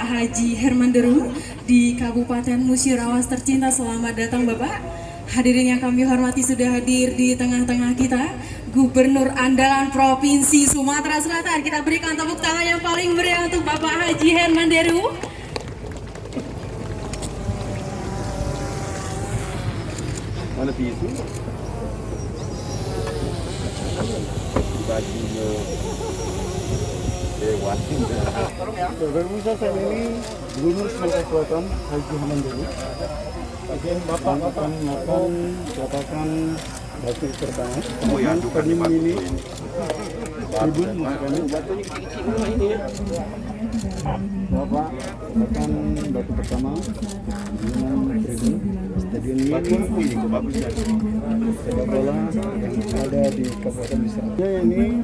Bapak Haji Herman Deru di Kabupaten Musirawas tercinta. Selamat datang Bapak. Hadirin yang kami hormati, sudah hadir di tengah-tengah kita Gubernur Andalan Provinsi Sumatera Selatan. Kita berikan tepuk tangan yang paling meriah untuk Bapak Haji Herman Deru. Mana tisu? Bajunya dewan. Pemirsa, saya ini Gubernur Sumatera Selatan Haji Herman Deru. Bapak akan melakukan peletakan batu pertama. Oh ya, bukan di batu ini. Tribun masukkannya. Batunya kecil-kecil rumah ini ya. Bapak akan batu pertama dengan tribun stadion mini Bagusnya. sepak bola yang ada di Kabupaten Musirawas. Ini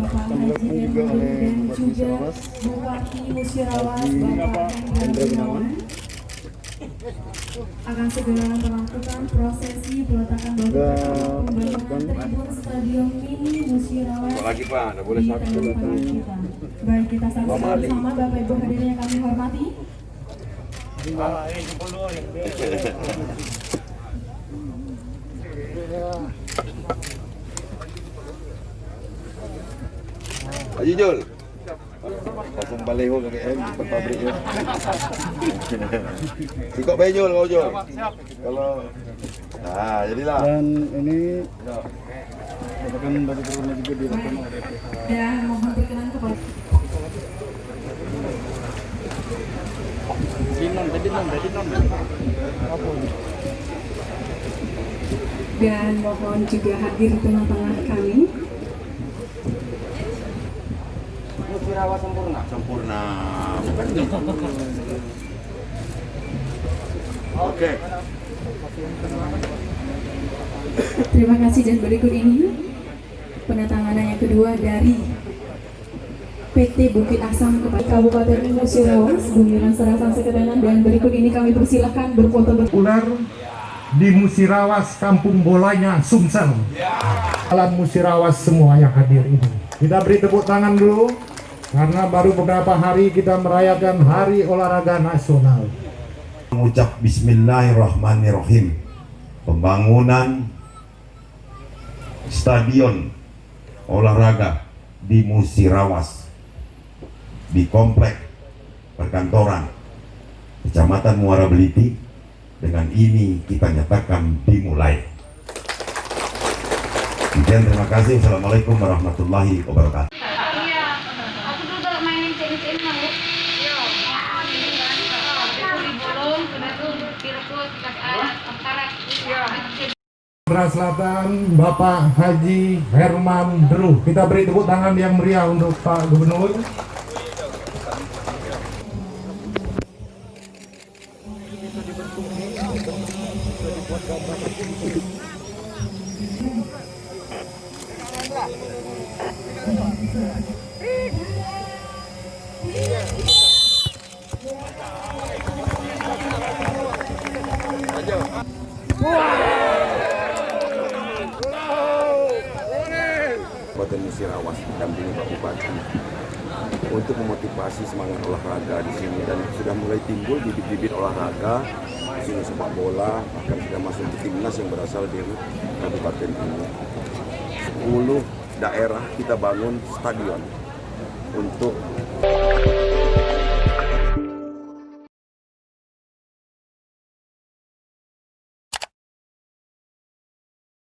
akan dilakukan juga oleh Bupati Musirawas Haji Hendra Gunawan. Akan segera melakukan prosesi peletakan batu tribun Stadion Mini Musirawas. Lagi Pak, tidak boleh di satu. tengah-tengah kita. Baik, kita saksikan bersama Bapak Ibu hadirin yang kami hormati. Haji Jul. Pasang baleho ke KM depan pabrik ya. Ikut Bejul kau Jul. Kalau nah jadilah. Dan ini peletakan batu pertama juga dilakukan oleh Dan mohon berkenan kepada dan mohon juga hadir di tengah-tengah kami Musirawas sempurna. Sempurna. Oke. Terima kasih, dan berikut ini penandatanganan yang kedua dari PT Bukit Asam kepada Kabupaten Musirawas, Gumilang Serasan Sekretariat. Dan berikut ini kami persilahkan berfoto Ular di Musirawas, kampung bolanya Sumsel. Alam Musirawas semua yang hadir ini. Kita beri tepuk tangan dulu karena baru beberapa hari kita merayakan Hari Olahraga Nasional. Mengucap Bismillahirrahmanirrahim. Pembangunan stadion olahraga di Musirawas di komplek perkantoran Kecamatan Muara Beliti dengan ini kita nyatakan dimulai. Sekian, terima kasih. Assalamualaikum warahmatullahi wabarakatuh. Aku dulu mainin ceng-ceng mau. Iya. Bolong, sudah tuh pirkut, akarat. Iya. Sumatera Selatan, Bapak Haji Herman Deru. Kita beri tepuk tangan yang meriah untuk Pak Gubernur. Kabupaten Musirawas didampingi Pak Bupati untuk memotivasi semangat olahraga di sini, dan sudah mulai timbul bibit-bibit olahraga di sini, sepak bola bahkan sudah masuk ke timnas yang berasal dari kabupaten ini. 10 daerah kita bangun stadion untuk